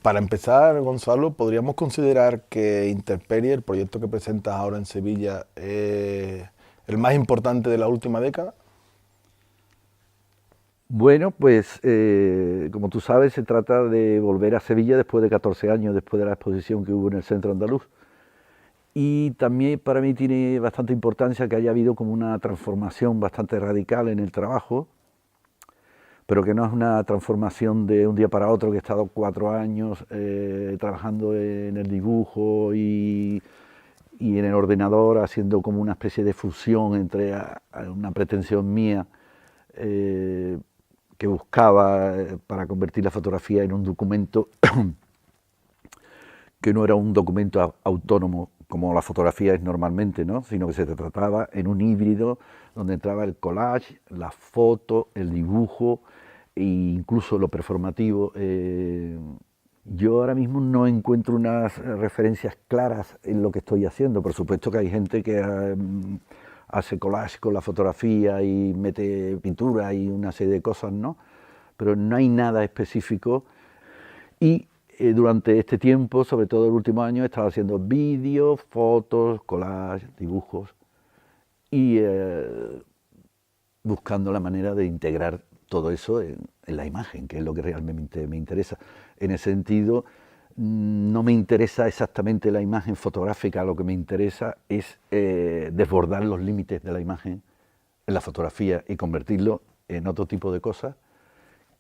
Para empezar, Gonzalo, podríamos considerar que Intemperie, el proyecto que presentas ahora en Sevilla, es el más importante de la última década. Bueno, pues como tú sabes, se trata de volver a Sevilla después de 14 años, después de la exposición que hubo en el Centro Andaluz. Y también para mí tiene bastante importancia que haya habido como una transformación bastante radical en el trabajo, pero que no es una transformación de un día para otro, que he estado 4 años trabajando en el dibujo y en el ordenador, haciendo como una especie de fusión entre una pretensión mía que buscaba para convertir la fotografía en un documento que no era un documento autónomo como la fotografía es normalmente, ¿no? Sino que se trataba en un híbrido donde entraba el collage, la foto, el dibujo e incluso lo performativo. Yo ahora mismo no encuentro unas referencias claras en lo que estoy haciendo. Por supuesto que hay gente que hace collage con la fotografía y mete pintura y una serie de cosas, ¿no? Pero no hay nada específico. Y durante este tiempo, sobre todo el último año, he estado haciendo vídeos, fotos, collages, dibujos y buscando la manera de integrar todo eso en la imagen, que es lo que realmente me interesa. En ese sentido, no me interesa exactamente la imagen fotográfica, lo que me interesa es desbordar los límites de la imagen en la fotografía y convertirlo en otro tipo de cosas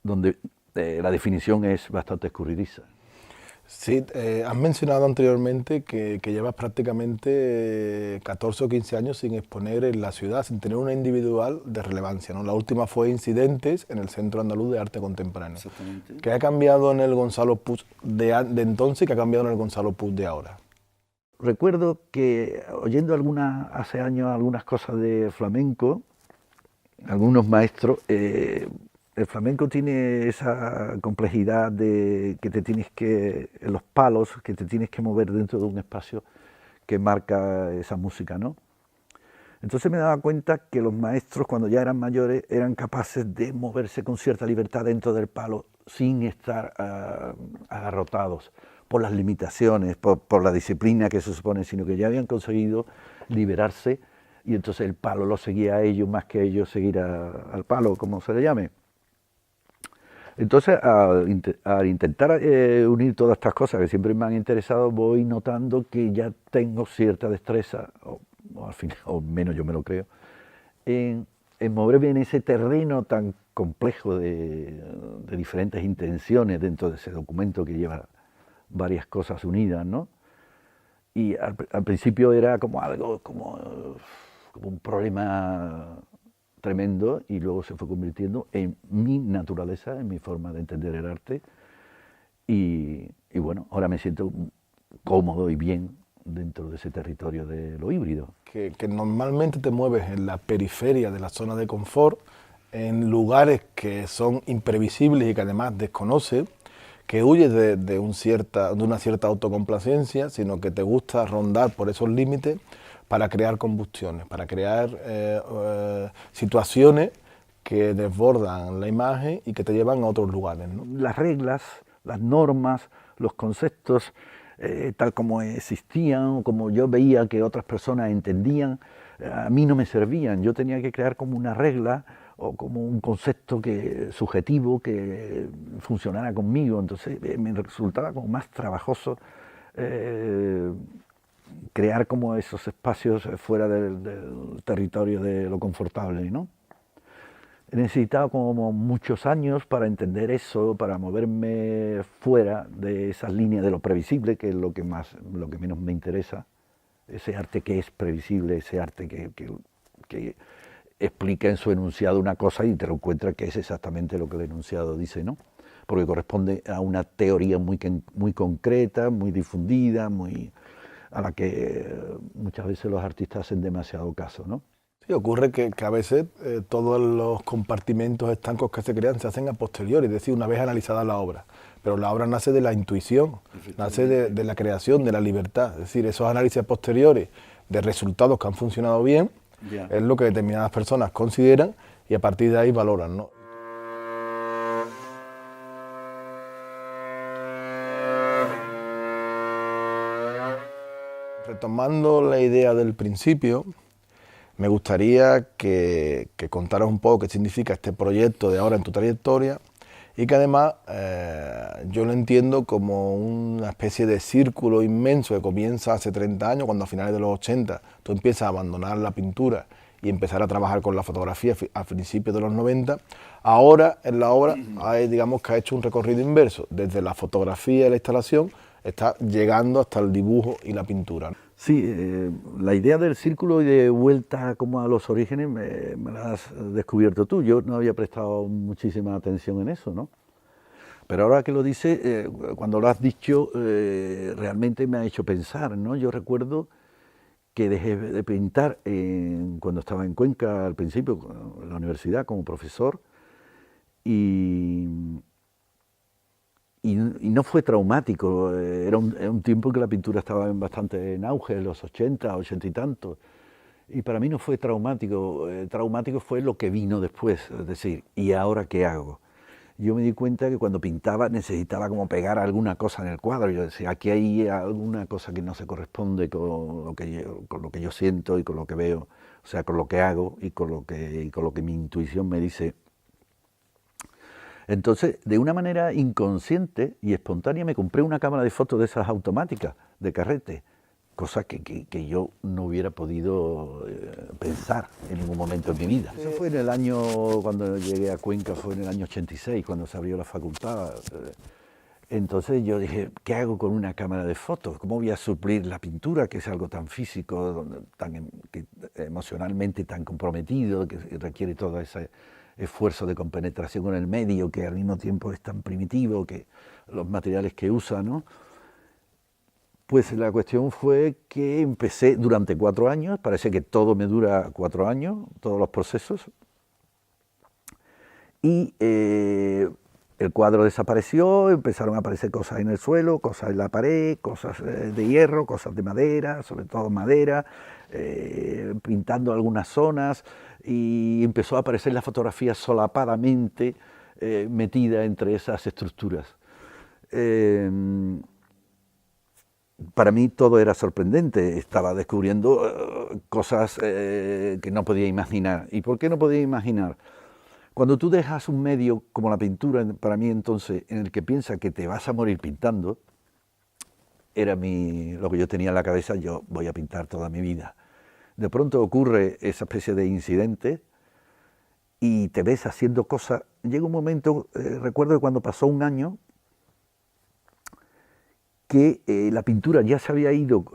donde la definición es bastante escurridiza. Sí, has mencionado anteriormente que llevas prácticamente 14 o 15 años sin exponer en la ciudad, sin tener una individual de relevancia, ¿no? La última fue Incidentes en el Centro Andaluz de Arte Contemporáneo. Exactamente. ¿Qué ha cambiado en el Gonzalo Puig de entonces y qué ha cambiado en el Gonzalo Puig de ahora? Recuerdo que oyendo hace años algunas cosas de flamenco, algunos maestros, el flamenco tiene esa complejidad de que te tienes que, en los palos, que te tienes que mover dentro de un espacio que marca esa música, ¿no? Entonces me daba cuenta que los maestros, cuando ya eran mayores, eran capaces de moverse con cierta libertad dentro del palo sin estar agarrotados por las limitaciones, por la disciplina que se supone, sino que ya habían conseguido liberarse y entonces el palo lo seguía a ellos más que ellos seguir al palo, como se le llame. Entonces, al intentar unir todas estas cosas que siempre me han interesado, voy notando que ya tengo cierta destreza, o al final, o menos yo me lo creo, en moverme en ese terreno tan complejo de diferentes intenciones dentro de ese documento que lleva varias cosas unidas, ¿no? Y al principio era como algo, como un problema tremendo y luego se fue convirtiendo en mi naturaleza, en mi forma de entender el arte y bueno, ahora me siento cómodo y bien dentro de ese territorio de lo híbrido. Que normalmente te mueves en la periferia de la zona de confort, en lugares que son imprevisibles y que además desconoces, que huyes de una cierta autocomplacencia, sino que te gusta rondar por esos límites para crear combustiones, para crear situaciones que desbordan la imagen y que te llevan a otros lugares, ¿no? Las reglas, las normas, los conceptos, tal como existían, como yo veía que otras personas entendían, a mí no me servían. Yo tenía que crear como una regla o como un concepto subjetivo que funcionara conmigo. Entonces me resultaba como más trabajoso crear como esos espacios fuera del territorio de lo confortable, ¿no? He necesitado como muchos años para entender eso, para moverme fuera de esas líneas de lo previsible, que es lo que menos me interesa. Ese arte que es previsible, ese arte que explica en su enunciado una cosa y te lo encuentras que es exactamente lo que el enunciado dice, ¿no? Porque corresponde a una teoría muy concreta, muy difundida, a la que muchas veces los artistas hacen demasiado caso, ¿no? Sí, ocurre que a veces todos los compartimentos estancos que se crean se hacen a posteriori, es decir, una vez analizada la obra. Pero la obra nace de la intuición, nace de la creación, de la libertad. Es decir, esos análisis a posteriori de resultados que han funcionado bien, es lo que determinadas personas consideran y a partir de ahí valoran, ¿no? Retomando la idea del principio, me gustaría que contaras un poco qué significa este proyecto de Ahora en tu trayectoria y que además yo lo entiendo como una especie de círculo inmenso que comienza hace 30 años, cuando a finales de los 80 tú empiezas a abandonar la pintura y empezar a trabajar con la fotografía a principios de los 90. Ahora en la obra digamos que ha hecho un recorrido inverso, desde la fotografía y la instalación está llegando hasta el dibujo y la pintura. Sí, la idea del círculo y de vuelta como a los orígenes me la has descubierto tú. Yo no había prestado muchísima atención en eso, ¿no? Pero ahora que lo dices, cuando lo has dicho, realmente me ha hecho pensar, ¿no? Yo recuerdo que dejé de pintar cuando estaba en Cuenca al principio, en la universidad, como profesor, y no fue traumático, era un tiempo en que la pintura estaba bastante en auge, en los 80, 80 y tantos, y para mí no fue traumático, traumático fue lo que vino después, es decir, ¿y ahora qué hago? Yo me di cuenta que cuando pintaba necesitaba como pegar alguna cosa en el cuadro, yo decía, aquí hay alguna cosa que no se corresponde con lo que yo siento y con lo que veo, o sea, con lo que hago y con lo que mi intuición me dice. Entonces, de una manera inconsciente y espontánea, me compré una cámara de fotos de esas automáticas, de carrete, cosa que yo no hubiera podido pensar en ningún momento en mi vida. Eso fue en el año, cuando llegué a Cuenca, fue en el año 86, cuando se abrió la facultad. Entonces yo dije, ¿qué hago con una cámara de fotos? ¿Cómo voy a suplir la pintura, que es algo tan físico, que emocionalmente tan comprometido, que requiere todo ese esfuerzo de compenetración con el medio, que al mismo tiempo es tan primitivo, que los materiales que usa, ¿no? Pues la cuestión fue que empecé durante 4 años, parece que todo me dura 4 años, todos los procesos, y el cuadro desapareció, empezaron a aparecer cosas en el suelo, cosas en la pared, cosas de hierro, cosas de madera, sobre todo madera, pintando algunas zonas, y empezó a aparecer la fotografía solapadamente metida entre esas estructuras. Para mí todo era sorprendente, estaba descubriendo cosas que no podía imaginar. ¿Y por qué no podía imaginar? Cuando tú dejas un medio como la pintura, para mí entonces, en el que piensas que te vas a morir pintando, era lo que yo tenía en la cabeza, yo voy a pintar toda mi vida. De pronto ocurre esa especie de incidente y te ves haciendo cosas. Llega un momento, recuerdo que cuando pasó un año, que la pintura ya se había ido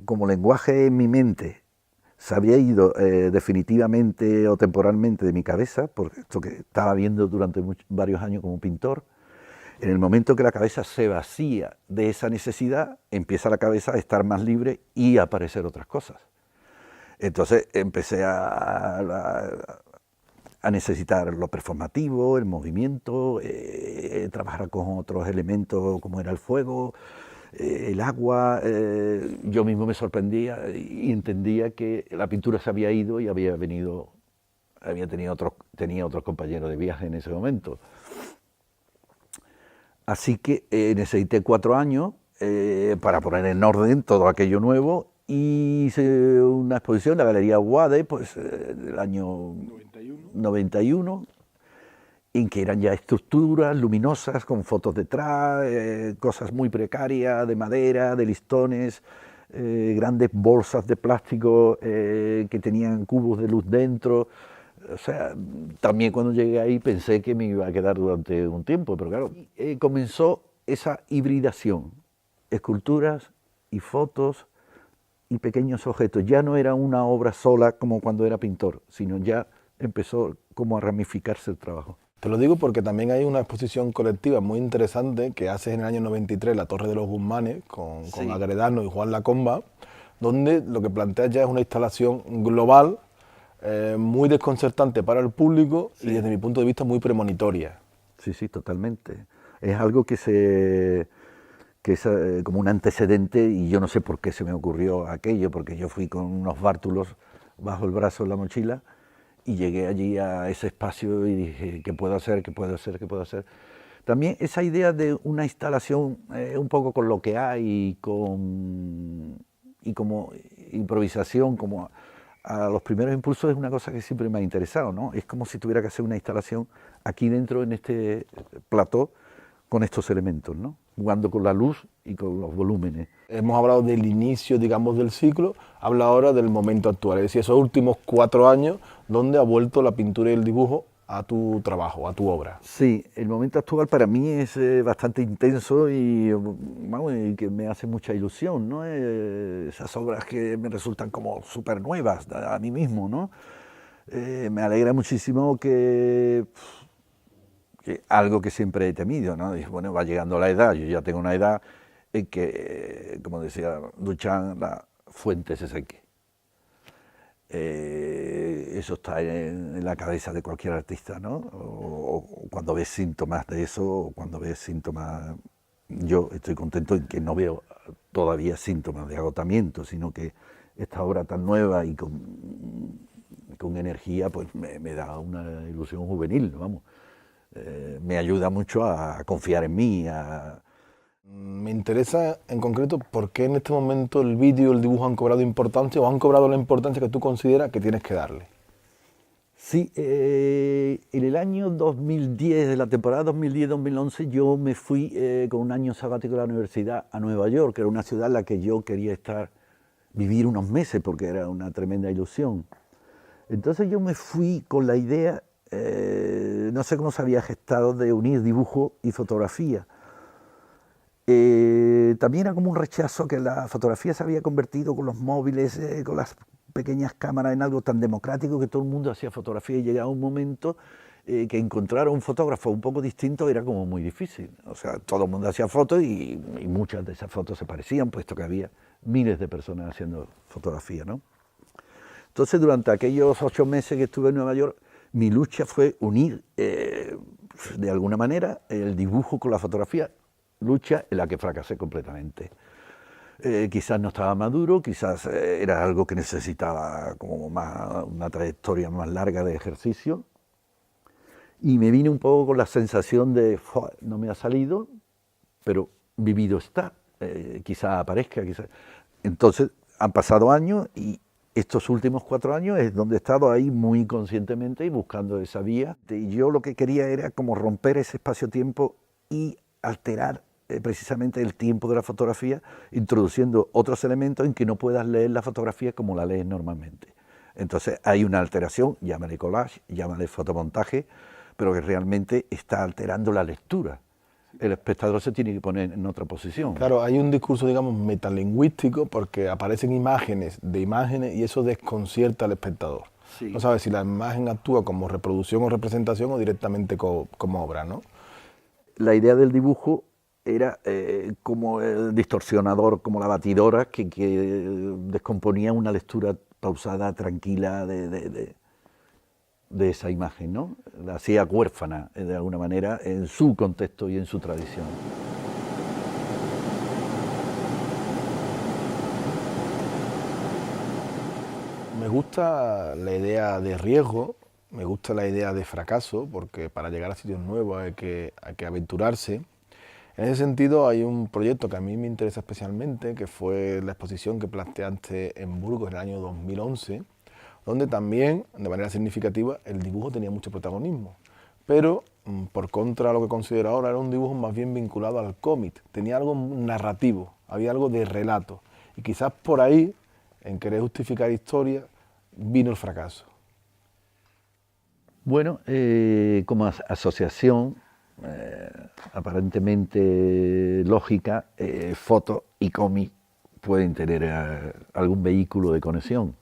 como lenguaje en mi mente, se había ido definitivamente o temporalmente de mi cabeza, por esto que estaba viendo durante varios años como pintor. En el momento que la cabeza se vacía de esa necesidad, empieza la cabeza a estar más libre y a aparecer otras cosas. Entonces empecé a necesitar lo performativo, el movimiento, trabajar con otros elementos como era el fuego, el agua. Yo mismo me sorprendía y entendía que la pintura se había ido y tenía otros compañeros de viaje en ese momento. Así que necesité 4 años para poner en orden todo aquello nuevo y hice una exposición en la Galería Guade, pues del año 91, en que eran ya estructuras luminosas con fotos detrás, cosas muy precarias de madera, de listones, grandes bolsas de plástico que tenían cubos de luz dentro. O sea, también cuando llegué ahí pensé que me iba a quedar durante un tiempo, pero claro, comenzó esa hibridación, esculturas y fotos y pequeños objetos. Ya no era una obra sola como cuando era pintor, sino ya empezó como a ramificarse el trabajo. Te lo digo porque también hay una exposición colectiva muy interesante que haces en el año 93, La Torre de los Guzmanes, con Agredano y Juan Lacomba, donde lo que planteas ya es una instalación global, muy desconcertante para el público y desde mi punto de vista muy premonitoria. Sí, sí, totalmente. Es algo que es como un antecedente y yo no sé por qué se me ocurrió aquello, porque yo fui con unos bártulos bajo el brazo en la mochila y llegué allí a ese espacio y dije, ¿qué puedo hacer? ¿Qué puedo hacer? ¿Qué puedo hacer? También esa idea de una instalación un poco con lo que hay y como improvisación, como a los primeros impulsos, es una cosa que siempre me ha interesado, ¿no? Es como si tuviera que hacer una instalación aquí dentro, en este plató, con estos elementos, ¿no? Jugando con la luz y con los volúmenes. Hemos hablado del inicio, digamos, del ciclo, habla ahora del momento actual, es decir, esos últimos 4 años donde ha vuelto la pintura y el dibujo a tu trabajo, a tu obra. Sí, el momento actual para mí es bastante intenso y, vamos, y que me hace mucha ilusión, ¿no? Esas obras que me resultan como súper nuevas a mí mismo, ¿no? Me alegra muchísimo que algo que siempre he temido, ¿no? Y bueno, va llegando la edad, yo ya tengo una edad en que, como decía Duchamp, la fuente se seque. Eso está en la cabeza de cualquier artista, ¿no? O cuando ves síntomas de eso, o cuando ves síntomas... Yo estoy contento en que no veo todavía síntomas de agotamiento, sino que esta obra tan nueva y con energía, pues me da una ilusión juvenil, vamos. Me ayuda mucho a confiar en mí. Me interesa en concreto por qué en este momento el vídeo y el dibujo han cobrado importancia o han cobrado la importancia que tú consideras que tienes que darle. Sí, en el año 2010, de la temporada 2010-2011, yo me fui con un año sabático de la universidad a Nueva York, que era una ciudad en la que yo quería vivir unos meses, porque era una tremenda ilusión. Entonces yo me fui con la idea, no sé cómo se había gestado, de unir dibujo y fotografía. También era como un rechazo que la fotografía se había convertido con los móviles, con las pequeñas cámaras, en algo tan democrático que todo el mundo hacía fotografía, y llegaba un momento que encontrar a un fotógrafo un poco distinto era como muy difícil. O sea, todo el mundo hacía fotos y muchas de esas fotos se parecían, puesto que había miles de personas haciendo fotografía, ¿no? Entonces, durante aquellos 8 meses que estuve en Nueva York, mi lucha fue unir, de alguna manera, el dibujo con la fotografía, lucha en la que fracasé completamente. Quizás no estaba maduro, quizás era algo que necesitaba como una trayectoria más larga de ejercicio, y me vine un poco con la sensación de, no me ha salido, pero vivido está, quizás aparezca, quizás. Entonces han pasado años y estos últimos 4 años es donde he estado ahí muy conscientemente y buscando esa vía. Y yo lo que quería era como romper ese espacio-tiempo y alterar precisamente el tiempo de la fotografía, introduciendo otros elementos en que no puedas leer la fotografía como la lees normalmente. Entonces hay una alteración, llámale collage, llámale fotomontaje, pero que realmente está alterando la lectura. El espectador se tiene que poner en otra posición. Claro, hay un discurso, digamos, metalingüístico, porque aparecen imágenes de imágenes y eso desconcierta al espectador. Sí. No sabes si la imagen actúa como reproducción o representación o directamente como obra, ¿no? La idea del dibujo era como el distorsionador, como la batidora que descomponía una lectura pausada, tranquila de esa imagen, ¿no? La hacía huérfana, de alguna manera, en su contexto y en su tradición. Me gusta la idea de riesgo, me gusta la idea de fracaso, porque para llegar a sitios nuevos hay que aventurarse. En ese sentido hay un proyecto que a mí me interesa especialmente, que fue la exposición que planteaste en Burgos en el año 2011, donde también, de manera significativa, el dibujo tenía mucho protagonismo. Pero, por contra, lo que considero ahora era un dibujo más bien vinculado al cómic. Tenía algo narrativo, había algo de relato. Y quizás por ahí, en querer justificar historia, vino el fracaso. Bueno, como asociación aparentemente lógica, foto y cómic pueden tener algún vehículo de conexión,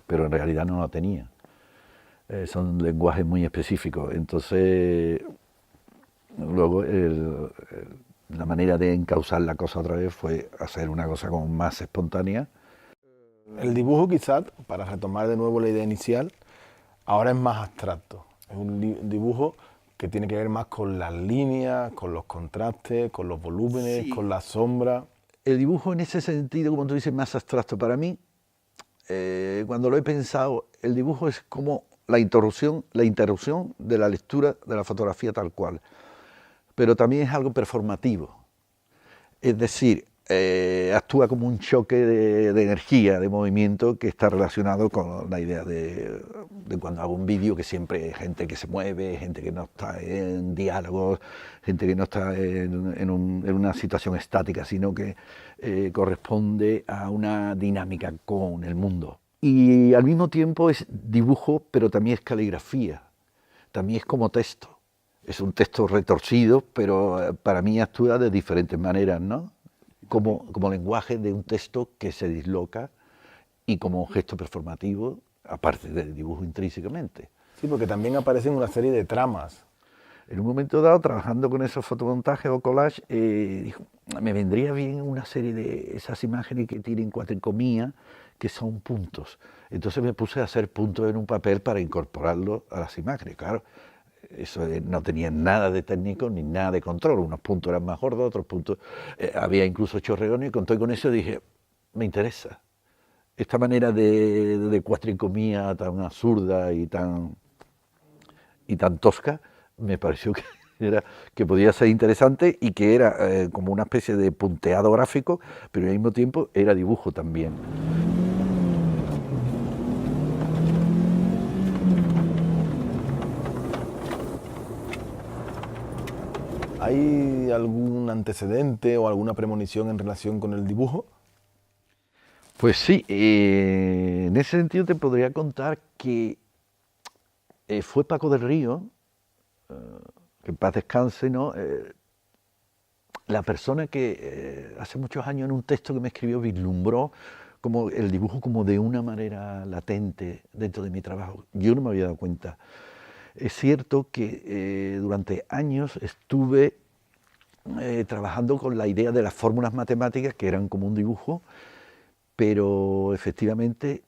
pero en realidad no lo tenía. Son lenguajes muy específicos. Entonces, luego la manera de encauzar la cosa otra vez fue hacer una cosa como más espontánea. El dibujo, quizás, para retomar de nuevo la idea inicial, ahora es más abstracto. Es un dibujo que tiene que ver más con las líneas, con los contrastes, con los volúmenes, sí, con la sombra. El dibujo en ese sentido, como tú dices, más abstracto para mí. Cuando lo he pensado, el dibujo es como la interrupción de la lectura de la fotografía tal cual, pero también es algo performativo. Es decir, actúa como un choque de energía, de movimiento, que está relacionado con la idea de cuando hago un vídeo, que siempre hay gente que se mueve, gente que no está en diálogos, gente que no está en una situación estática, sino que corresponde a una dinámica con el mundo. Y al mismo tiempo es dibujo, pero también es caligrafía, también es como texto. Es un texto retorcido, pero para mí actúa de diferentes maneras, ¿no? Como lenguaje de un texto que se disloca y como gesto performativo, aparte del dibujo intrínsecamente. Sí, porque también aparecen una serie de tramas. En un momento dado, trabajando con esos fotomontajes o collages, dijo, me vendría bien una serie de esas imágenes que tienen cuatricomía, que son puntos. Entonces me puse a hacer puntos en un papel para incorporarlo a las imágenes. Claro, eso no tenía nada de técnico ni nada de control. Unos puntos eran más gordos, otros puntos... había incluso chorreones, y con eso dije, me interesa. Esta manera de cuatricomía tan absurda y tan tosca, me pareció que podía ser interesante y que era como una especie de punteado gráfico, pero al mismo tiempo era dibujo también. ¿Hay algún antecedente o alguna premonición en relación con el dibujo? Pues sí, en ese sentido te podría contar que fue Paco del Río, que en paz descanse, ¿no? La persona que hace muchos años en un texto que me escribió vislumbró como el dibujo como de una manera latente dentro de mi trabajo. Yo no me había dado cuenta. Es cierto que durante años estuve trabajando con la idea de las fórmulas matemáticas, que eran como un dibujo, pero efectivamente,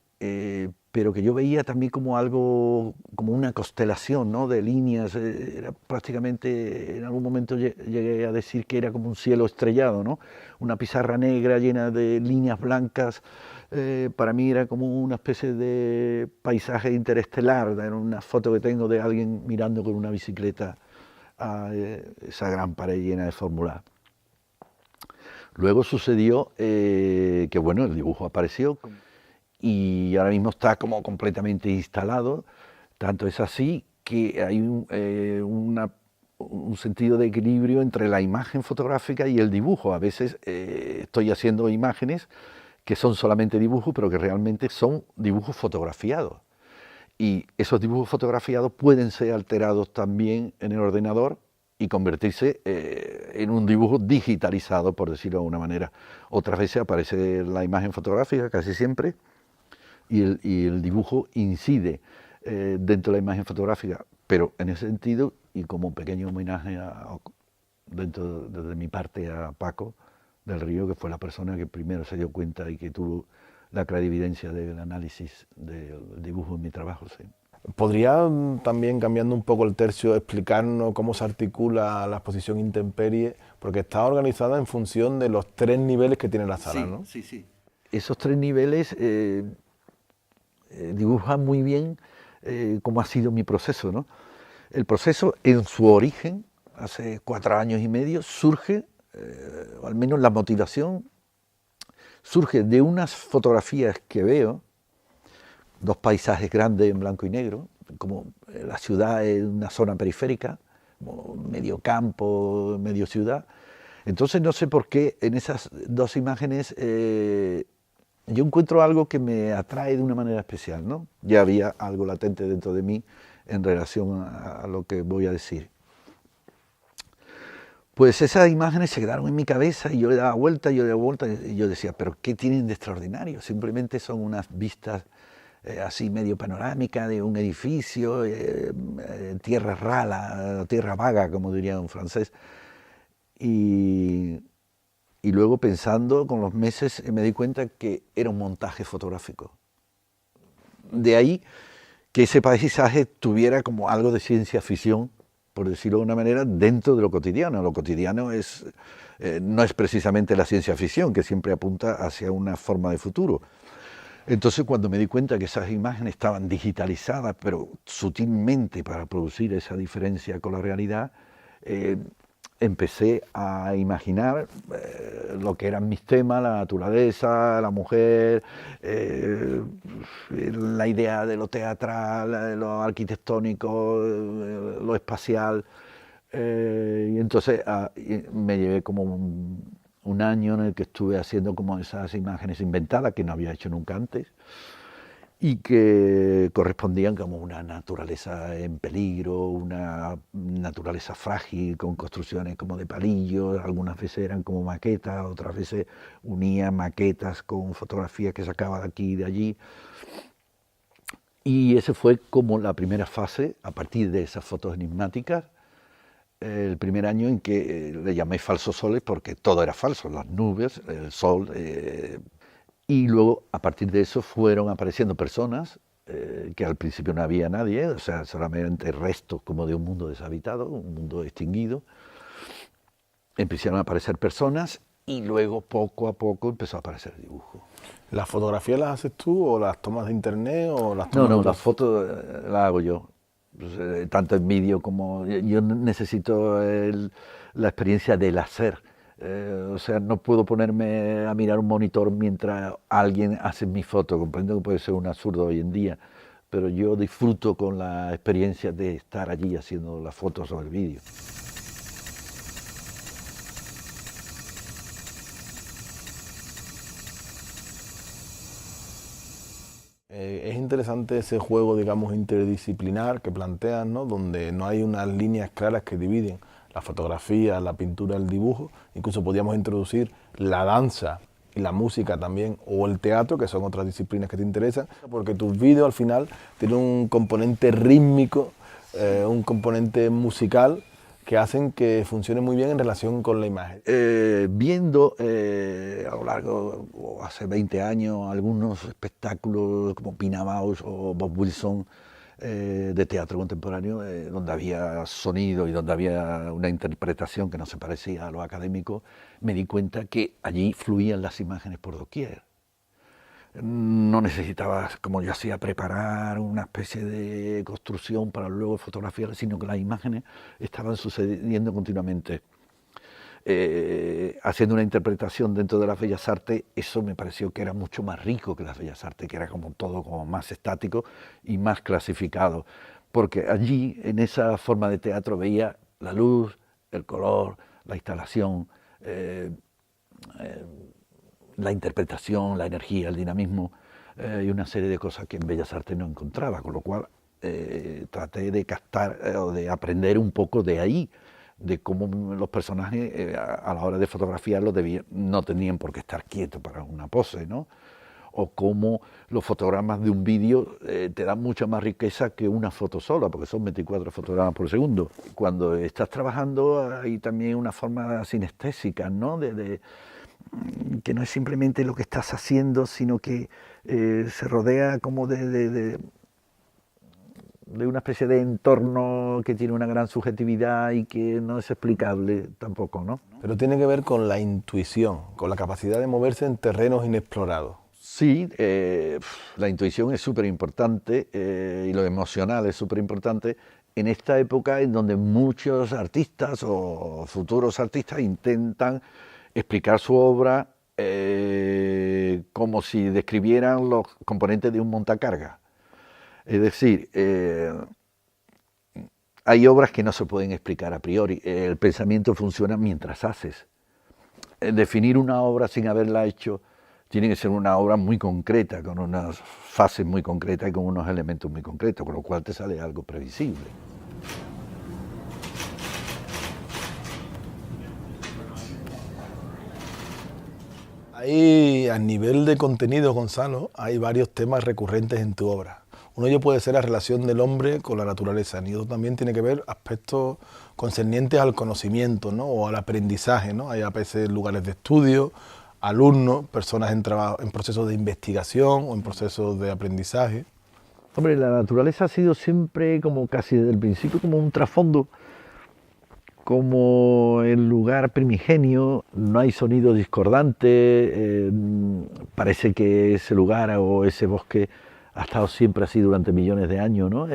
pero que yo veía también como algo, como una constelación, ¿no?, de líneas. Era prácticamente, en algún momento llegué a decir que era como un cielo estrellado, ¿no?, una pizarra negra llena de líneas blancas. Para mí era como una especie de paisaje interestelar. Era una foto que tengo de alguien mirando con una bicicleta a esa gran pared llena de fórmulas. Luego sucedió que, bueno, el dibujo apareció y ahora mismo está como completamente instalado. Tanto es así que hay un sentido de equilibrio entre la imagen fotográfica y el dibujo. A veces estoy haciendo imágenes que son solamente dibujos, pero que realmente son dibujos fotografiados. Y esos dibujos fotografiados pueden ser alterados también en el ordenador y convertirse en un dibujo digitalizado, por decirlo de alguna manera. Otras veces aparece la imagen fotográfica, casi siempre, y el dibujo incide dentro de la imagen fotográfica. Pero en ese sentido, y como un pequeño homenaje desde mi parte a Paco del Río, que fue la persona que primero se dio cuenta y que tuvo la clarividencia del análisis del dibujo en mi trabajo. Sí. ¿Podría también, cambiando un poco el tercio, explicarnos cómo se articula la exposición Intemperie? Porque está organizada en función de los 3 niveles que tiene la sala, sí, ¿no? Sí, sí. Esos 3 niveles dibujan muy bien cómo ha sido mi proceso, ¿no? El proceso, en su origen, hace 4 años y medio, surge, o al menos la motivación, surge de unas fotografías que veo, 2 paisajes grandes en blanco y negro, como la ciudad en una zona periférica, medio campo, medio ciudad. Entonces no sé por qué en esas 2 imágenes yo encuentro algo que me atrae de una manera especial, ¿no? Ya había algo latente dentro de mí en relación a lo que voy a decir. Pues esas imágenes se quedaron en mi cabeza y yo le daba vuelta, y yo decía, pero ¿qué tienen de extraordinario? Simplemente son unas vistas así medio panorámicas de un edificio, tierra rala, tierra vaga, como diría un francés. Y luego pensando con los meses me di cuenta que era un montaje fotográfico. De ahí que ese paisaje tuviera como algo de ciencia ficción, por decirlo de una manera, dentro de lo cotidiano. Lo cotidiano no es precisamente la ciencia ficción, que siempre apunta hacia una forma de futuro. Entonces, cuando me di cuenta que esas imágenes estaban digitalizadas, pero sutilmente para producir esa diferencia con la realidad, empecé a imaginar lo que eran mis temas, la naturaleza, la mujer, la idea de lo teatral, lo arquitectónico, lo espacial. Y entonces me llevé como un año en el que estuve haciendo como esas imágenes inventadas que no había hecho nunca antes y que correspondían como una naturaleza en peligro, una naturaleza frágil, con construcciones como de palillos, algunas veces eran como maquetas, otras veces unía maquetas con fotografías que sacaba de aquí y de allí. Y ese fue como la primera fase, a partir de esas fotos enigmáticas, el primer año en que le llamé falsos soles porque todo era falso, las nubes, el sol, y luego a partir de eso fueron apareciendo personas que al principio no había nadie, o sea, solamente restos como de un mundo deshabitado, un mundo extinguido. Empezaron a aparecer personas y luego poco a poco empezó a aparecer el dibujo. ¿Las fotografías las haces tú o las tomas de internet o las tomas? No, las fotos las hago yo. Tanto en vídeo como... Yo necesito la experiencia del hacer. O sea, no puedo ponerme a mirar un monitor mientras alguien hace mi foto. Comprendo que puede ser un absurdo hoy en día, pero yo disfruto con la experiencia de estar allí haciendo las fotos o el vídeo. Es interesante ese juego, digamos, interdisciplinar que plantean, ¿no? Donde no hay unas líneas claras que dividen la fotografía, la pintura, el dibujo. Incluso podíamos introducir la danza y la música también, o el teatro, que son otras disciplinas que te interesan, porque tus vídeos al final tienen un componente rítmico, un componente musical, que hacen que funcione muy bien en relación con la imagen. Viendo a lo largo, o hace 20 años, algunos espectáculos como Pina Bausch o Bob Wilson de teatro contemporáneo, donde había sonido y donde había una interpretación que no se parecía a lo académico, me di cuenta que allí fluían las imágenes por doquier. No necesitaba, como yo hacía, preparar una especie de construcción para luego fotografiar, sino que las imágenes estaban sucediendo continuamente. Haciendo una interpretación dentro de las Bellas Artes, eso me pareció que era mucho más rico que las Bellas Artes, que era como todo como más estático y más clasificado, porque allí, en esa forma de teatro, veía la luz, el color, la instalación, la interpretación, la energía, el dinamismo y una serie de cosas que en Bellas Artes no encontraba, con lo cual traté de captar o de aprender un poco de ahí, de cómo los personajes a la hora de fotografiarlos no tenían por qué estar quietos para una pose, ¿no? O cómo los fotogramas de un vídeo te dan mucha más riqueza que una foto sola, porque son 24 fotogramas por segundo. Cuando estás trabajando hay también una forma sinestésica, ¿no? Que no es simplemente lo que estás haciendo, sino que se rodea como de una especie de entorno que tiene una gran subjetividad y que no es explicable tampoco, ¿no? Pero tiene que ver con la intuición, con la capacidad de moverse en terrenos inexplorados. Sí, la intuición es súper importante y lo emocional es súper importante en esta época en donde muchos artistas o futuros artistas intentan explicar su obra como si describieran los componentes de un montacarga. Es decir, hay obras que no se pueden explicar a priori. El pensamiento funciona mientras haces. Definir una obra sin haberla hecho tiene que ser una obra muy concreta, con unas fases muy concretas y con unos elementos muy concretos, con lo cual te sale algo previsible. Ahí, a nivel de contenido, Gonzalo, hay varios temas recurrentes en tu obra. Uno de ellos puede ser la relación del hombre con la naturaleza, y otro también tiene que ver aspectos concernientes al conocimiento, ¿no? O al aprendizaje, ¿no? Hay a veces lugares de estudio, alumnos, personas en procesos de investigación o en procesos de aprendizaje. Hombre, la naturaleza ha sido siempre, como casi desde el principio, como un trasfondo, como el lugar primigenio, no hay sonido discordante, parece que ese lugar o ese bosque ha estado siempre así durante millones de años, ¿no?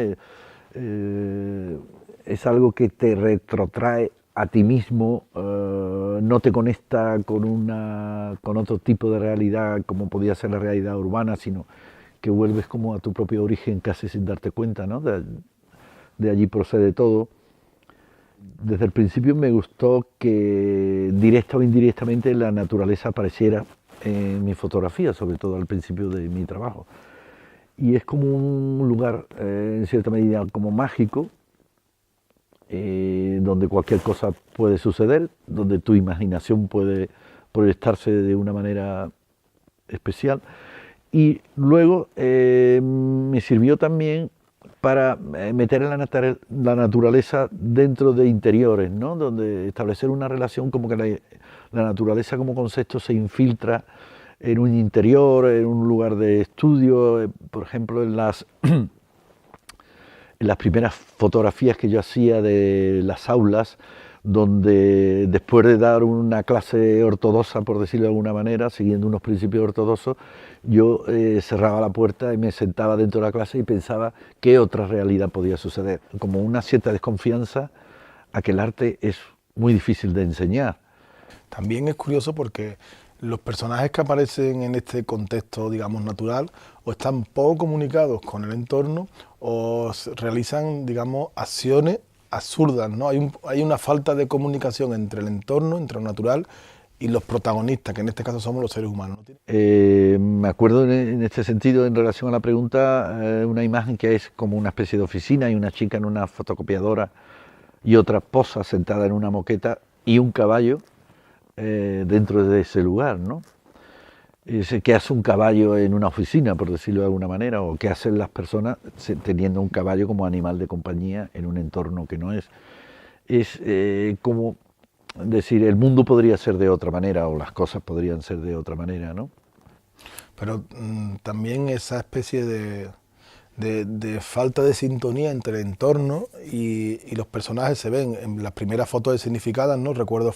Es algo que te retrotrae a ti mismo, no te conecta con otro tipo de realidad como podía ser la realidad urbana, sino que vuelves como a tu propio origen casi sin darte cuenta, ¿no? De allí procede todo. Desde el principio me gustó que directa o indirectamente la naturaleza apareciera en mi fotografía, sobre todo al principio de mi trabajo. Y es como un lugar, en cierta medida, como mágico, donde cualquier cosa puede suceder, donde tu imaginación puede proyectarse de una manera especial. Y luego me sirvió también para meter la naturaleza dentro de interiores, ¿no? Donde establecer una relación como que la naturaleza como concepto se infiltra en un interior, en un lugar de estudio, por ejemplo en las primeras fotografías que yo hacía de las aulas, donde después de dar una clase ortodoxa, por decirlo de alguna manera, siguiendo unos principios ortodoxos, yo cerraba la puerta y me sentaba dentro de la clase y pensaba qué otra realidad podía suceder, como una cierta desconfianza a que el arte es muy difícil de enseñar. También es curioso porque los personajes que aparecen en este contexto, digamos, natural, o están poco comunicados con el entorno o realizan, digamos, acciones absurdas, ¿no? Hay una falta de comunicación entre el entorno, entre lo natural y los protagonistas, que en este caso somos los seres humanos. Me acuerdo en este sentido, en relación a la pregunta, una imagen que es como una especie de oficina y una chica en una fotocopiadora y otra posa sentada en una moqueta y un caballo dentro de ese lugar, ¿no? ¿Qué hace un caballo en una oficina, por decirlo de alguna manera? ¿O qué hacen las personas teniendo un caballo como animal de compañía en un entorno que no es? Es como decir, el mundo podría ser de otra manera o las cosas podrían ser de otra manera, ¿no? Pero también esa especie de falta de sintonía entre el entorno y los personajes se ven en las primeras fotos escenificadas, ¿no? Recuerdo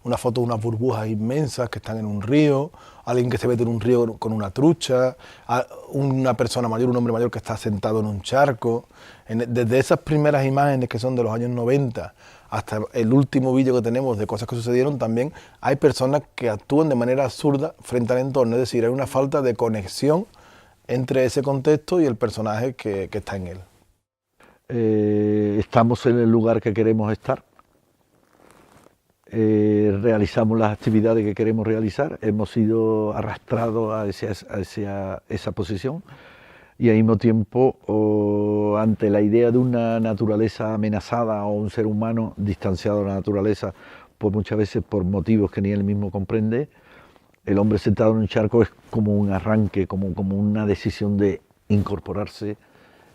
una foto de unas burbujas inmensas que están en un río, alguien que se mete en un río con una trucha, una persona mayor, un hombre mayor que está sentado en un charco. Desde esas primeras imágenes que son de los años 90 hasta el último vídeo que tenemos de cosas que sucedieron, también hay personas que actúan de manera absurda frente al entorno, es decir, hay una falta de conexión entre ese contexto y el personaje que está en él. Estamos en el lugar que queremos estar, realizamos las actividades que queremos realizar, hemos sido arrastrados a esa posición y al mismo tiempo, ante la idea de una naturaleza amenazada o un ser humano distanciado de la naturaleza, pues muchas veces por motivos que ni él mismo comprende, el hombre sentado en un charco es como un arranque, como una decisión de incorporarse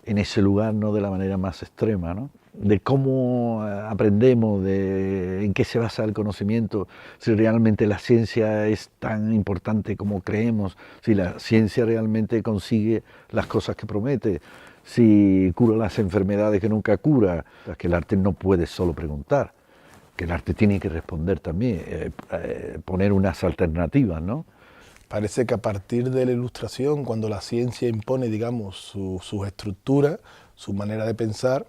en ese lugar, ¿no? De la manera más extrema, ¿no? De cómo aprendemos, en qué se basa el conocimiento, si realmente la ciencia es tan importante como creemos, si la ciencia realmente consigue las cosas que promete, si cura las enfermedades que nunca cura, que el arte no puede solo preguntar, que el arte tiene que responder también, poner unas alternativas, ¿no? Parece que a partir de la Ilustración, cuando la ciencia impone, digamos, sus estructuras, su manera de pensar,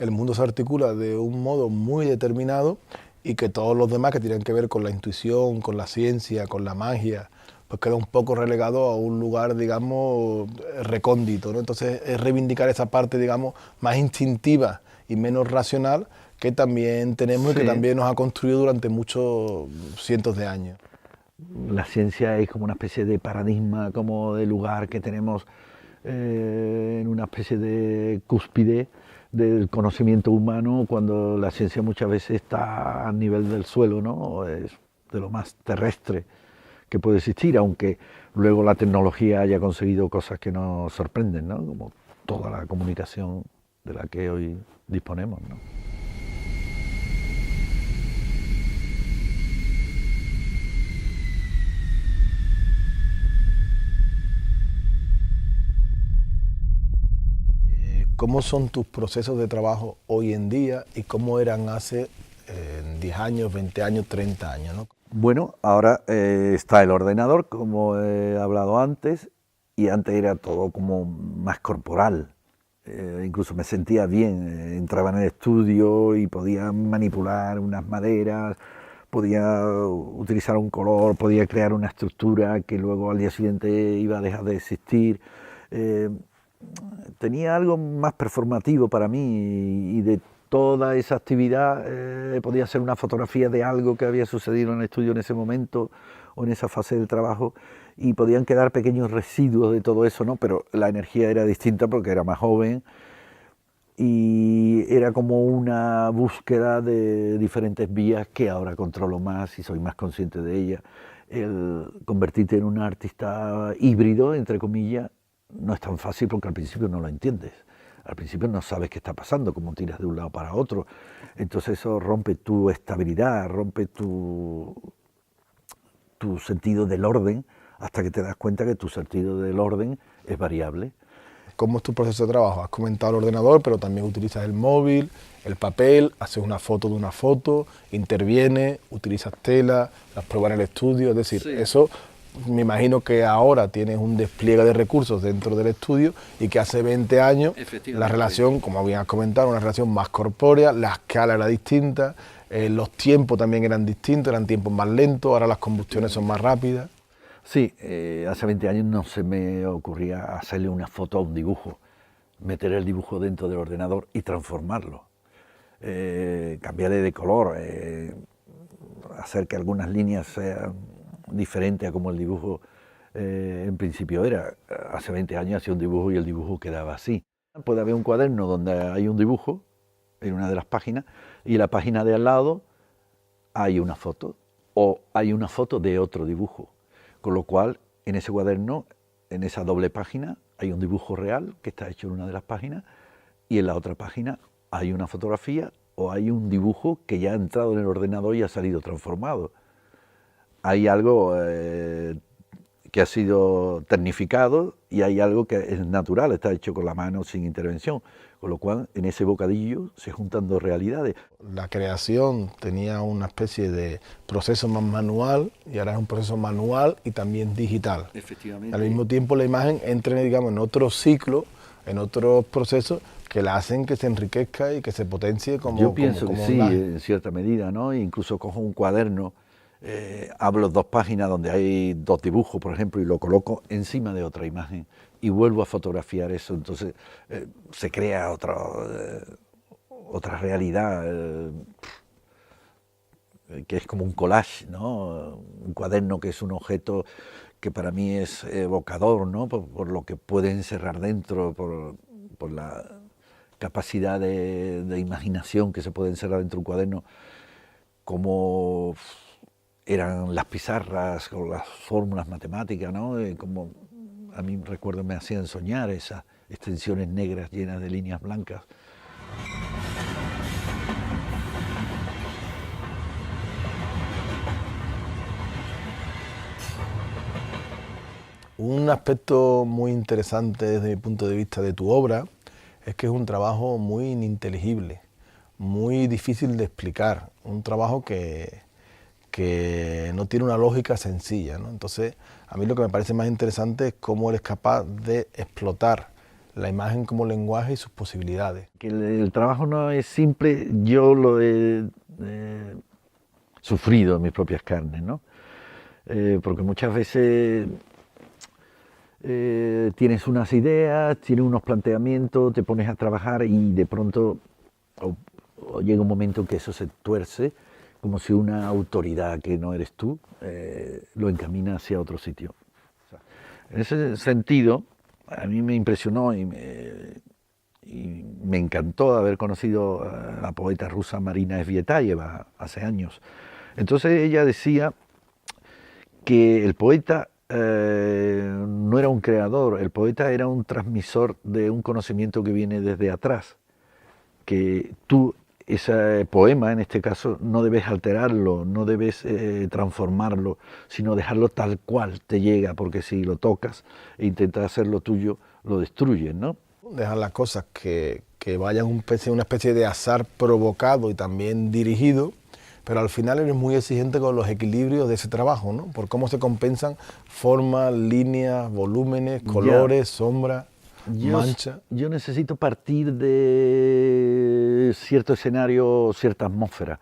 el mundo se articula de un modo muy determinado y que todos los demás que tienen que ver con la intuición, con la ciencia, con la magia, pues queda un poco relegado a un lugar, digamos, recóndito, ¿no? Entonces es reivindicar esa parte, digamos, más instintiva y menos racional que también tenemos y que también nos ha construido durante muchos cientos de años. La ciencia es como una especie de paradigma, como de lugar que tenemos en una especie de cúspide del conocimiento humano, cuando la ciencia muchas veces está a nivel del suelo, ¿no? Es de lo más terrestre que puede existir, aunque luego la tecnología haya conseguido cosas que nos sorprenden, ¿no? Como toda la comunicación de la que hoy disponemos, ¿no? ¿Cómo son tus procesos de trabajo hoy en día y cómo eran hace 10 años, 20 años, 30 años, ¿no? Bueno, ahora está el ordenador, como he hablado antes, y antes era todo como más corporal. incluso me sentía bien, entraba en el estudio y podía manipular unas maderas, podía utilizar un color, podía crear una estructura que luego al día siguiente iba a dejar de existir. Tenía algo más performativo para mí y de toda esa actividad podía ser una fotografía de algo que había sucedido en el estudio en ese momento o en esa fase del trabajo y podían quedar pequeños residuos de todo eso, ¿no? Pero la energía era distinta porque era más joven y era como una búsqueda de diferentes vías que ahora controlo más y soy más consciente de ellas. El convertirte en un artista híbrido, entre comillas, no es tan fácil porque al principio no lo entiendes. Al principio no sabes qué está pasando, cómo tiras de un lado para otro. Entonces eso rompe tu estabilidad, rompe tu sentido del orden, hasta que te das cuenta que tu sentido del orden es variable. ¿Cómo es tu proceso de trabajo? Has comentado el ordenador, pero también utilizas el móvil, el papel, haces una foto de una foto, intervienes, utilizas tela, las pruebas en el estudio, es decir, sí. Eso me imagino que ahora tienes un despliegue de recursos dentro del estudio y que hace 20 años la relación, como habías comentado, una relación más corpórea, la escala era distinta, los tiempos también eran distintos, eran tiempos más lentos, ahora las combustiones son más rápidas. Sí, hace 20 años no se me ocurría hacerle una foto a un dibujo, meter el dibujo dentro del ordenador y transformarlo, cambiarle de color, hacer que algunas líneas sean diferentes a como el dibujo en principio era. Hace 20 años hacía un dibujo y el dibujo quedaba así. Puede haber un cuaderno donde hay un dibujo en una de las páginas y en la página de al lado hay una foto o hay una foto de otro dibujo. Con lo cual, en ese cuaderno, en esa doble página, hay un dibujo real que está hecho en una de las páginas y en la otra página hay una fotografía o hay un dibujo que ya ha entrado en el ordenador y ha salido transformado. Hay algo que ha sido tecnificado y hay algo que es natural, está hecho con la mano sin intervención. Con lo cual, en ese bocadillo se juntan dos realidades. La creación tenía una especie de proceso más manual y ahora es un proceso manual y también digital. Efectivamente. Al mismo tiempo la imagen entra, digamos, en otro ciclo, en otros procesos que la hacen que se enriquezca y que se potencie como Yo pienso como que sí, en cierta medida, ¿no? Incluso cojo un cuaderno, hablo 2 páginas donde hay 2 dibujos, por ejemplo, y lo coloco encima de otra imagen y vuelvo a fotografiar eso, entonces se crea otra realidad que es como un collage, ¿no? Un cuaderno que es un objeto que para mí es evocador, ¿no? Por lo que puede encerrar dentro, por la capacidad de imaginación que se puede encerrar dentro de un cuaderno, como eran las pizarras o las fórmulas matemáticas, ¿no? Como a mí recuerdo me hacían soñar esas extensiones negras llenas de líneas blancas. Un aspecto muy interesante desde mi punto de vista de tu obra es que es un trabajo muy ininteligible, muy difícil de explicar, un trabajo que no tiene una lógica sencilla, ¿no? Entonces, a mí lo que me parece más interesante es cómo eres capaz de explotar la imagen como lenguaje y sus posibilidades. Que el trabajo no es simple, yo lo he sufrido en mis propias carnes, ¿no? Porque muchas veces tienes unas ideas, tienes unos planteamientos, te pones a trabajar y de pronto o llega un momento en que eso se tuerce, como si una autoridad que no eres tú lo encamina hacia otro sitio. O sea, en ese sentido, a mí me impresionó y me encantó haber conocido a la poeta rusa Marina Tsvetaeva hace años. Entonces ella decía que el poeta no era un creador, el poeta era un transmisor de un conocimiento que viene desde atrás, que tú, ese poema en este caso, no debes alterarlo, no debes transformarlo, sino dejarlo tal cual te llega, porque si lo tocas e intentas hacerlo tuyo, lo destruyes, ¿no? Dejar las cosas que vayan una especie de azar provocado y también dirigido, pero al final eres muy exigente con los equilibrios de ese trabajo, ¿no? Por cómo se compensan formas, líneas, volúmenes, colores, sombras. mancha. Yo necesito partir de cierto escenario, cierta atmósfera.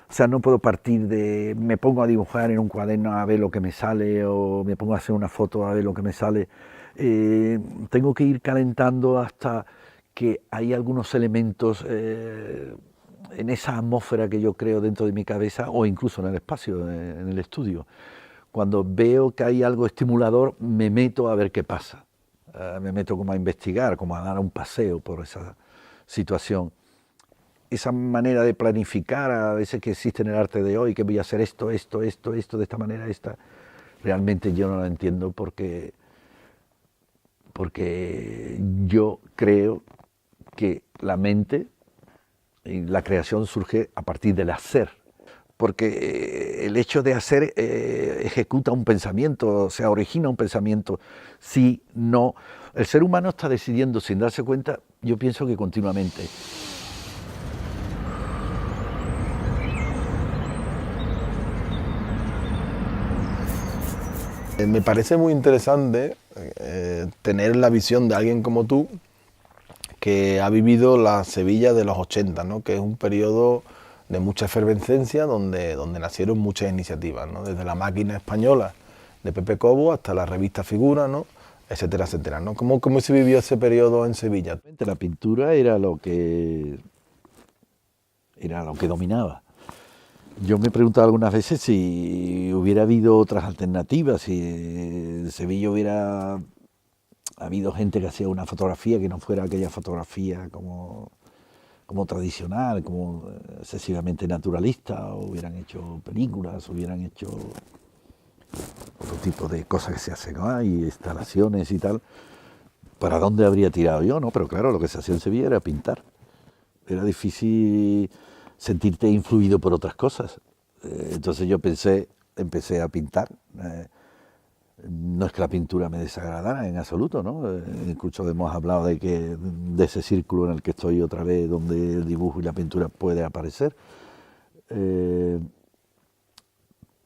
O sea, no puedo partir de, me pongo a dibujar en un cuaderno a ver lo que me sale, o me pongo a hacer una foto a ver lo que me sale. Tengo que ir calentando hasta que hay algunos elementos en esa atmósfera que yo creo dentro de mi cabeza, o incluso en el espacio, en el estudio. Cuando veo que hay algo estimulador, me meto a ver qué pasa. Me meto como a investigar, como a dar un paseo por esa situación. Esa manera de planificar a veces que existe en el arte de hoy, que voy a hacer esto, de esta manera, realmente yo no la entiendo porque yo creo que la mente y la creación surge a partir del hacer. Porque el hecho de hacer ejecuta un pensamiento, o sea, origina un pensamiento. Si no, el ser humano está decidiendo sin darse cuenta, yo pienso que continuamente. Me parece muy interesante tener la visión de alguien como tú, que ha vivido la Sevilla de los 80, ¿no? Que es un periodo de mucha efervescencia donde nacieron muchas iniciativas, ¿no? Desde la máquina española de Pepe Cobo hasta la revista Figura, ¿no? Etcétera, etcétera, ¿no? ¿Cómo se vivió ese periodo en Sevilla? La pintura era lo que dominaba. Yo me he preguntado algunas veces si hubiera habido otras alternativas, si en Sevilla hubiera habido gente que hacía una fotografía que no fuera aquella fotografía como tradicional, como excesivamente naturalista, o hubieran hecho películas, hubieran hecho otro tipo de cosas que se hacen, ¿no? Y instalaciones y tal. ¿Para dónde habría tirado yo? No, pero claro, lo que se hacía en Sevilla era pintar. Era difícil sentirte influido por otras cosas. Entonces yo empecé a pintar. No es que la pintura me desagradara en absoluto, ¿no? Incluso hemos hablado de ese círculo en el que estoy otra vez, donde el dibujo y la pintura puede aparecer.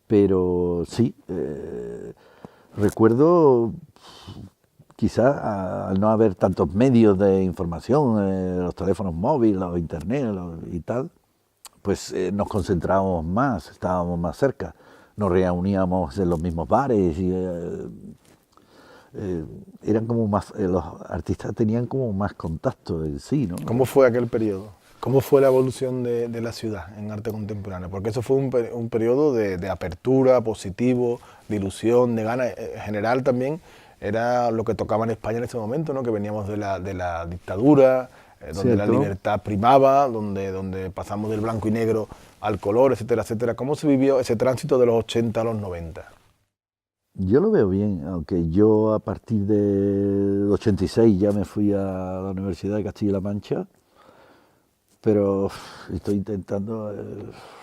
Pero sí, recuerdo quizá al no haber tantos medios de información, los teléfonos móviles, los internet y tal, pues nos concentrábamos más, estábamos más cerca, nos reuníamos en los mismos bares y eran como más, los artistas tenían como más contacto en sí, ¿no? ¿Cómo fue aquel periodo? ¿Cómo fue la evolución de la ciudad en arte contemporáneo? Porque eso fue un periodo de apertura, positivo, de ilusión, de ganas. En general también era lo que tocaba en España en ese momento, ¿no? Que veníamos de la dictadura, donde la libertad primaba, donde pasamos del blanco y negro al color, etcétera, etcétera. ¿Cómo se vivió ese tránsito de los 80 a los 90? Yo lo veo bien, aunque yo a partir del 86 ya me fui a la Universidad de Castilla-La Mancha, pero estoy intentando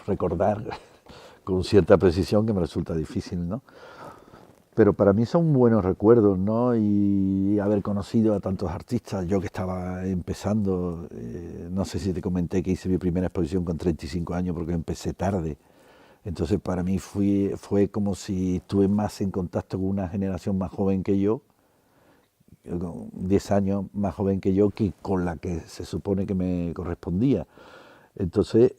recordar con cierta precisión, que me resulta difícil, ¿no? Pero para mí son buenos recuerdos, ¿no? Y haber conocido a tantos artistas, yo que estaba empezando, no sé si te comenté que hice mi primera exposición con 35 años porque empecé tarde. Entonces para mí fue como si estuve más en contacto con una generación más joven que yo, 10 años más joven que yo, que con la que se supone que me correspondía. Entonces,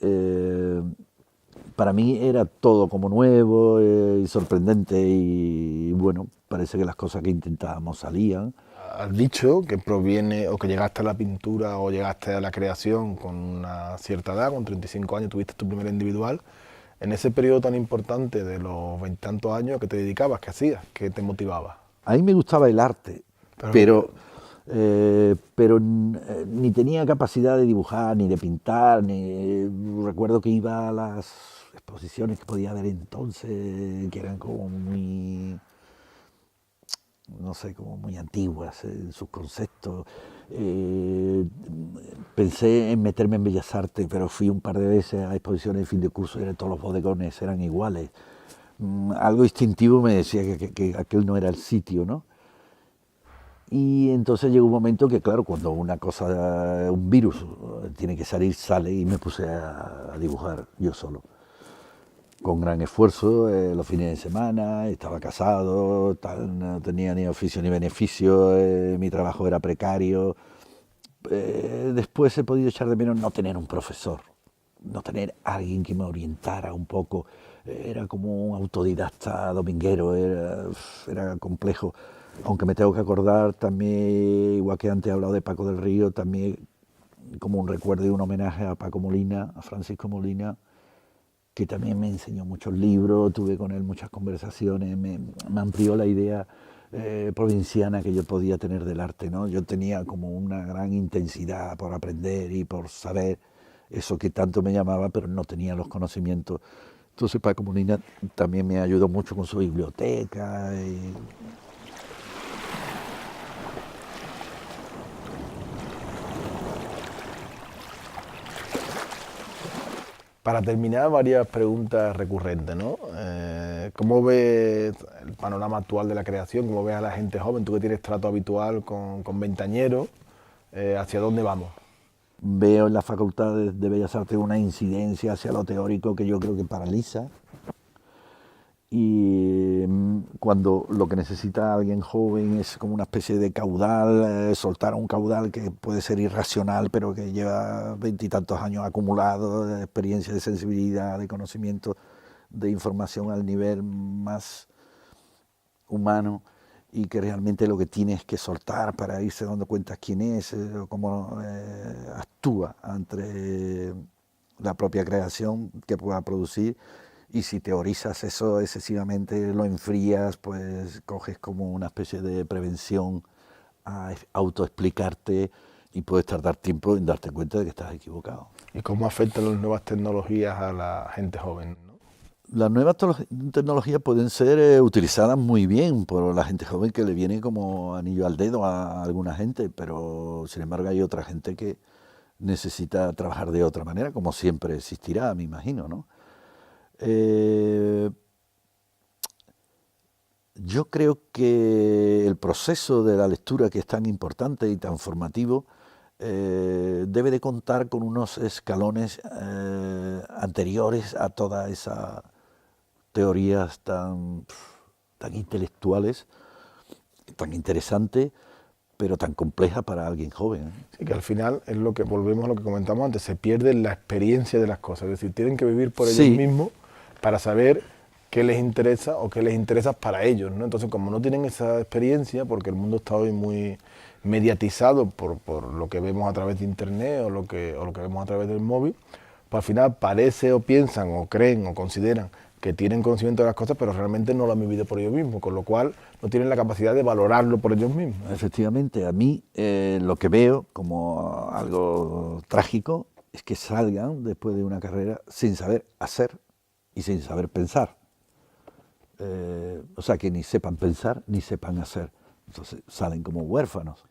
para mí era todo como nuevo y sorprendente y bueno, parece que las cosas que intentábamos salían. Has dicho que proviene o que llegaste a la pintura o llegaste a la creación con una cierta edad, con 35 años tuviste tu primer individual. En ese periodo tan importante de los veintitantos años, ¿a qué te dedicabas? ¿Qué hacías? ¿Qué te motivaba? A mí me gustaba el arte, pero ni tenía capacidad de dibujar, ni de pintar, recuerdo que iba a las exposiciones que podía haber entonces, que eran como muy, no sé, como muy antiguas en sus conceptos. Pensé en meterme en Bellas Artes, pero fui un par de veces a exposiciones de fin de curso y todos los bodegones eran iguales. Algo instintivo me decía que aquel no era el sitio, ¿no? Y entonces llegó un momento que, claro, cuando una cosa, un virus tiene que salir, sale, y me puse a dibujar yo solo. con gran esfuerzo los fines de semana, estaba casado, tal, no tenía ni oficio ni beneficio, mi trabajo era precario. Después he podido echar de menos no tener un profesor, no tener alguien que me orientara un poco. Era como un autodidacta dominguero, era complejo. Aunque me tengo que acordar también, igual que antes he hablado de Paco del Río, también como un recuerdo y un homenaje a Paco Molina, a Francisco Molina, que también me enseñó muchos libros, tuve con él muchas conversaciones, me amplió la idea provinciana que yo podía tener del arte, ¿no? Yo tenía como una gran intensidad por aprender y por saber eso que tanto me llamaba, pero no tenía los conocimientos. Entonces Paco Molina también me ayudó mucho con su biblioteca. Para terminar, varias preguntas recurrentes, ¿no? ¿Cómo ves el panorama actual de la creación? ¿Cómo ves a la gente joven? Tú que tienes trato habitual con veinteañeros, ¿hacia dónde vamos? Veo en la Facultad de Bellas Artes una incidencia hacia lo teórico que yo creo que paraliza. Y cuando lo que necesita alguien joven es como una especie de caudal, soltar un caudal que puede ser irracional, pero que lleva 20 y tantos años acumulados de experiencia, de sensibilidad, de conocimiento, de información al nivel más humano, y que realmente lo que tiene es que soltar para irse dando cuenta quién es, o cómo actúa ante la propia creación que pueda producir. Y si teorizas eso excesivamente, lo enfrías, pues coges como una especie de prevención a autoexplicarte y puedes tardar tiempo en darte cuenta de que estás equivocado. ¿Y cómo afectan las nuevas tecnologías a la gente joven, ¿no? Las nuevas tecnologías pueden ser utilizadas muy bien por la gente joven, que le viene como anillo al dedo a alguna gente, pero sin embargo hay otra gente que necesita trabajar de otra manera, como siempre existirá, me imagino, ¿no? Yo creo que el proceso de la lectura, que es tan importante y tan formativo, debe de contar con unos escalones anteriores a todas esas teorías tan intelectuales, tan interesantes, pero tan complejas para alguien joven. Sí, que al final es lo que, volvemos a lo que comentamos antes, se pierde la experiencia de las cosas, es decir, tienen que vivir por ellos mismos para saber qué les interesa o qué les interesa para ellos, ¿no? Entonces, como no tienen esa experiencia, porque el mundo está hoy muy mediatizado por lo que vemos a través de internet o lo que vemos a través del móvil, pues al final parece o piensan o creen o consideran que tienen conocimiento de las cosas, pero realmente no lo han vivido por ellos mismos, con lo cual no tienen la capacidad de valorarlo por ellos mismos. Efectivamente, a mí lo que veo como algo trágico es que salgan después de una carrera sin saber hacer y sin saber pensar. O sea, que ni sepan pensar ni sepan hacer. Entonces salen como huérfanos.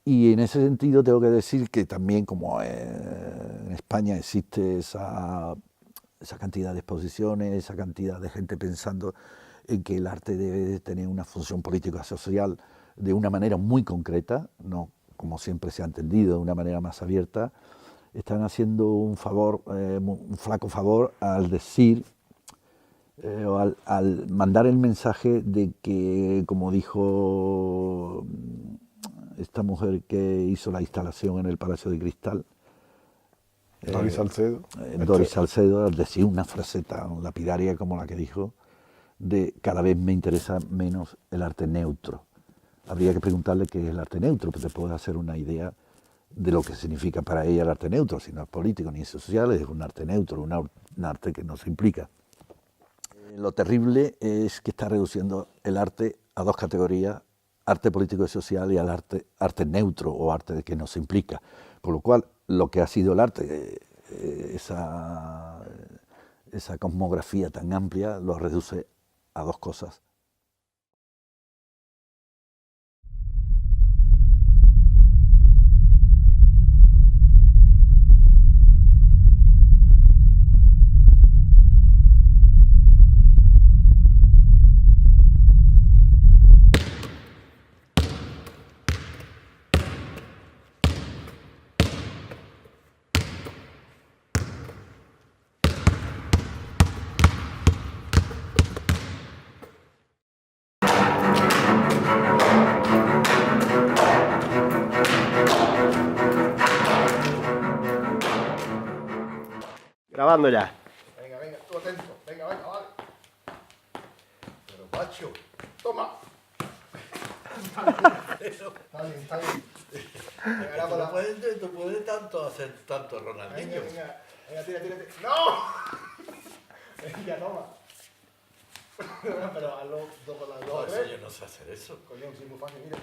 Y en ese sentido tengo que decir que también, como en España existe esa cantidad de exposiciones, esa cantidad de gente pensando en que el arte debe de tener una función política social de una manera muy concreta, no como siempre se ha entendido, de una manera más abierta, están haciendo un favor, un flaco favor al decir, o al mandar el mensaje de que, como dijo esta mujer que hizo la instalación en el Palacio de Cristal, Doris Salcedo. Doris Salcedo, al decir una frase tan lapidaria como la que dijo, de cada vez me interesa menos el arte neutro. Habría que preguntarle qué es el arte neutro, pues te puedes hacer una idea de lo que significa para ella el arte neutro. Si no es político ni es social, es un arte neutro, un arte que no se implica. Lo terrible es que está reduciendo el arte a dos categorías: arte político y social, y al arte neutro o arte que no se implica. Con lo cual, lo que ha sido el arte, esa cosmografía tan amplia, lo reduce a dos cosas: Grabando ya. Venga, venga, tú atento. Venga, venga, vale. Pero, macho, toma. Está bien, está bien. Venga, Tú puedes tanto hacer tanto Ronaldinho. venga, venga, tírate. ¡No! Venga, toma. Pero hazlo dos con las dos. No, eso yo no sé hacer eso. Coño, sí, muy fácil, mira.